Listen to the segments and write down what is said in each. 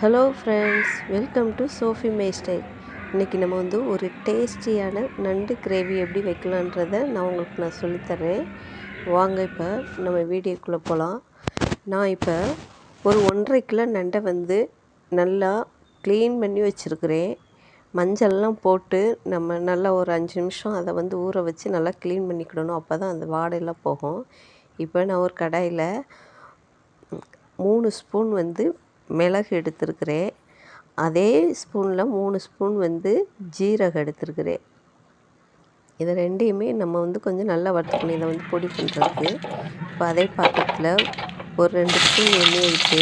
Hello friends, welcome to Sophie my style. இன்றைக்கி நம்ம வந்து ஒரு டேஸ்டியான நண்டு கிரேவி எப்படி வைக்கலான்றதை நான் சொல்லித்தரேன். வாங்க இப்போ நம்ம வீடியோக்குள்ளே போகலாம். நான் இப்போ ஒரு 1.5 கிலோ நண்டை வந்து நல்லா க்ளீன் பண்ணி வச்சுருக்கிறேன். மஞ்சள்லாம் போட்டு நம்ம நல்லா ஒரு 5 நிமிஷம் அதை வந்து ஊற வச்சு நல்லா க்ளீன் பண்ணிக்கிடணும். அப்போ தான் அந்த வாடையெல்லாம் போகும். இப்போ நான் ஒரு கடாயில் 3 ஸ்பூன் வந்து மிளகு எடுத்துருக்கிறேன். அதே ஸ்பூனில் 3 ஸ்பூன் வந்து ஜீரகம் எடுத்துருக்கிறேன். இதை ரெண்டையுமே நம்ம வந்து கொஞ்சம் நல்லா வறுத்துக்கணும், இதை வந்து பொடி பண்ணுறதுக்கு. இப்போ அதே பாத்திரத்தில் ஒரு 2 ஸ்பூன் எண்ணெய் விட்டு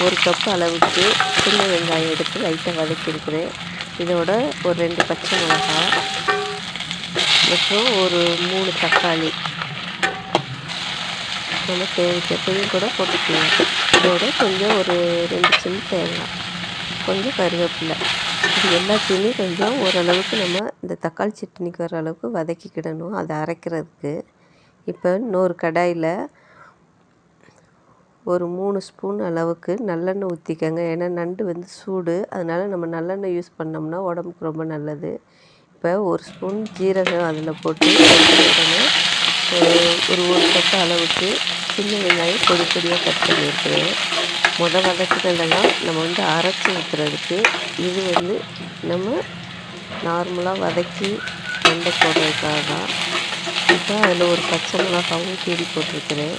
1 கப் அளவுக்கு சின்ன வெங்காயம் எடுத்து லைட்டாக வதக்கியிருக்கிறேன். இதோட ஒரு 2 பச்சை மிளகாய் மற்றும் ஒரு 3 தக்காளி நம்ம தேவைக்கத்தையும் கூட போட்டுக்கலாம். இதோட கொஞ்சம் ஒரு 2 சின்ன தேங்காய், கொஞ்சம் கருவேப்பிலை, இது எல்லாத்தையுமே கொஞ்சம் ஓரளவுக்கு நம்ம இந்த தக்காளி சட்னிக்கு வர அளவுக்கு வதக்கிக்கிடணும், அதை அரைக்கிறதுக்கு. இப்போ இன்னொரு கடாயில் ஒரு 3 ஸ்பூன் அளவுக்கு நல்லெண்ணெய் ஊற்றிக்கங்க. ஏன்னா நண்டு வந்து சூடு, அதனால் நம்ம நல்லெண்ணெய் யூஸ் பண்ணோம்னா உடம்புக்கு ரொம்ப நல்லது. இப்போ 1 ஸ்பூன் ஜீரகம் அதில் போட்டு ஒரு 1 கப் அளவுக்கு சின்ன வெங்காயம் பொடி பொடியாக கட் பண்ணியிருக்கிறேன். வதக்குனதெல்லாம் நம்ம வந்து அரைச்சி ஊற்றுறதுக்கு. இது வந்து நம்ம நார்மலாக வதக்கி நண்டை போடுறதுக்காக தான். இப்போ அதில் ஒரு பச்சை மிளகாவும் கீறி போட்டிருக்கிறேன்.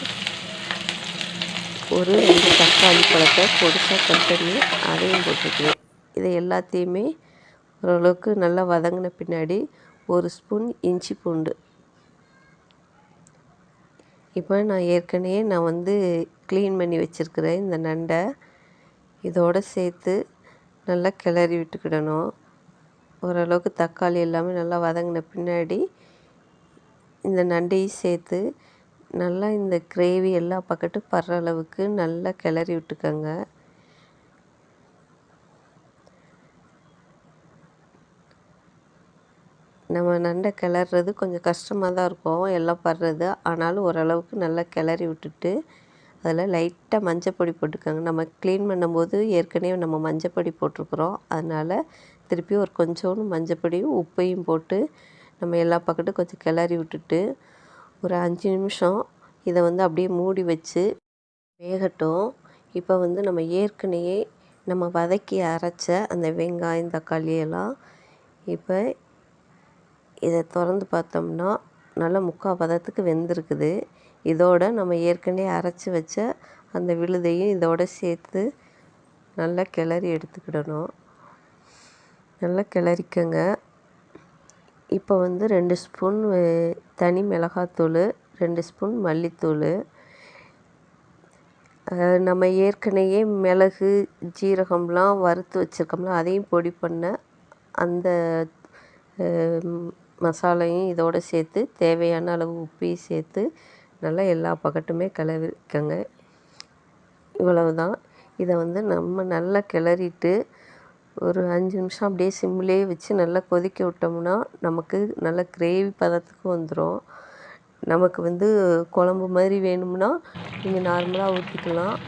ஒரு 2 தக்காளி பழத்தை பொடிசாக கட் பண்ணி அதையும் போட்டிருக்கிறேன். இதை எல்லாத்தையுமே ஓரளவுக்கு நல்லா வதங்கின பின்னாடி 1 ஸ்பூன் இஞ்சி பூண்டு. இப்போ நான் வந்து க்ளீன் பண்ணி வச்சுருக்கிறேன் இந்த நண்டை இதோடு சேர்த்து நல்லா கிளறி விட்டுக்கிடணும். ஓரளவுக்கு தக்காளி எல்லாமே நல்லா வதங்கின பின்னாடி இந்த நண்டையும் சேர்த்து நல்லா இந்த கிரேவி எல்லா பக்கட்டும் படுற அளவுக்கு நல்லா கிளறி விட்டுக்கோங்க. நம்ம நண்டை கிளறது கொஞ்சம் கஷ்டமாக தான் இருக்கும் எல்லாம் படுறது. ஆனாலும் ஓரளவுக்கு நல்லா கிளறி விட்டுட்டு அதில் லைட்டாக மஞ்சப்பொடி போட்டுக்கோங்க. நம்ம க்ளீன் பண்ணும்போது ஏற்கனவே நம்ம மஞ்சப்பொடி போட்டிருக்குறோம், அதனால் திருப்பி ஒரு கொஞ்சோண்டு மஞ்சப்பொடியும் உப்பையும் போட்டு நம்ம எல்லா பக்கட்டும் கொஞ்சம் கிளறி விட்டுட்டு ஒரு 5 நிமிஷம் இதை வந்து அப்படியே மூடி வச்சு வேகட்டும். இப்போ வந்து நம்ம ஏற்கனவே நம்ம வதக்கி அரைச்ச அந்த வெங்காயம் தக்காளி எல்லாம் இப்போ இதை திறந்து பார்த்தோம்னா நல்லா 3/4 பதத்துக்கு வெந்திருக்குது. இதோட நம்ம ஏற்கனவே அரைச்சி வச்ச அந்த விழுதையும் இதோட சேர்த்து நல்லா கிளறி எடுத்துக்கிடணும். நல்லா கிளறிக்கங்க. இப்போ வந்து 2 ஸ்பூன் தனி மிளகாத்தூள், 2 ஸ்பூன் மல்லித்தூள், நம்ம ஏற்கனவே மிளகு ஜீரகம்லாம் வறுத்து வச்சுருக்கோம்ல, அதையும் பொடி பண்ண அந்த மசாலையும் இதோடு சேர்த்து தேவையான அளவு உப்பையும் சேர்த்து நல்லா எல்லா பக்கட்டுமே கிளறிக்கங்க. இவ்வளவு தான். இதை வந்து நம்ம நல்லா கிளறிட்டு ஒரு 5 நிமிஷம் அப்படியே சிம்லேயே வச்சு நல்லா கொதிக்க விட்டோம்னா நமக்கு நல்ல கிரேவி பதத்துக்கு வந்துடும். நமக்கு வந்து குழம்பு மாதிரி வேணும்னா நீங்கள் நார்மலாக ஊற்றிக்கலாம்,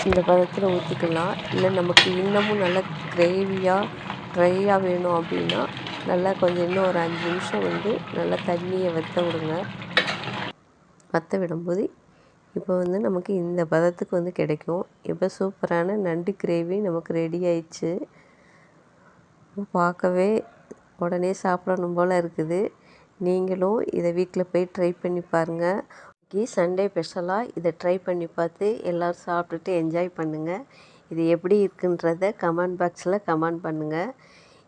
இந்த பதத்தில் ஊற்றிக்கலாம். இல்லை நமக்கு இன்னமும் நல்லா கிரேவியாக ட்ரையாக வேணும் அப்படின்னா நல்லா கொஞ்சம் இன்னும் ஒரு 5 நிமிஷம் வந்து நல்லா தண்ணியை வற்ற விடுங்க. வற்ற விடும்போது இப்போ வந்து நமக்கு இந்த பதத்துக்கு வந்து கிடைக்கும். இப்போ சூப்பரான நண்டு கிரேவி நமக்கு ரெடி ஆயிடுச்சு. பார்க்கவே உடனே சாப்பிடணும் போல் இருக்குது. நீங்களும் இதை வீட்டில் போய் ட்ரை பண்ணி பாருங்கள். சண்டே ஸ்பெஷலாக இதை ட்ரை பண்ணி பார்த்து எல்லோரும் சாப்பிட்டுட்டு என்ஜாய் பண்ணுங்கள். இது எப்படி இருக்குன்றத கமெண்ட் பாக்ஸில் கமெண்ட் பண்ணுங்கள்.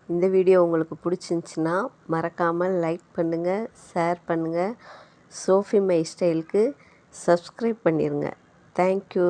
இந்த வீடியோ உங்களுக்கு பிடிச்சிருந்துச்சின்னா மறக்காமல் லைக் பண்ணுங்கள், ஷேர் பண்ணுங்கள். சோஃபி மை ஸ்டைலுக்கு சப்ஸ்கிரைப் பண்ணிடுங்க. தேங்க்யூ.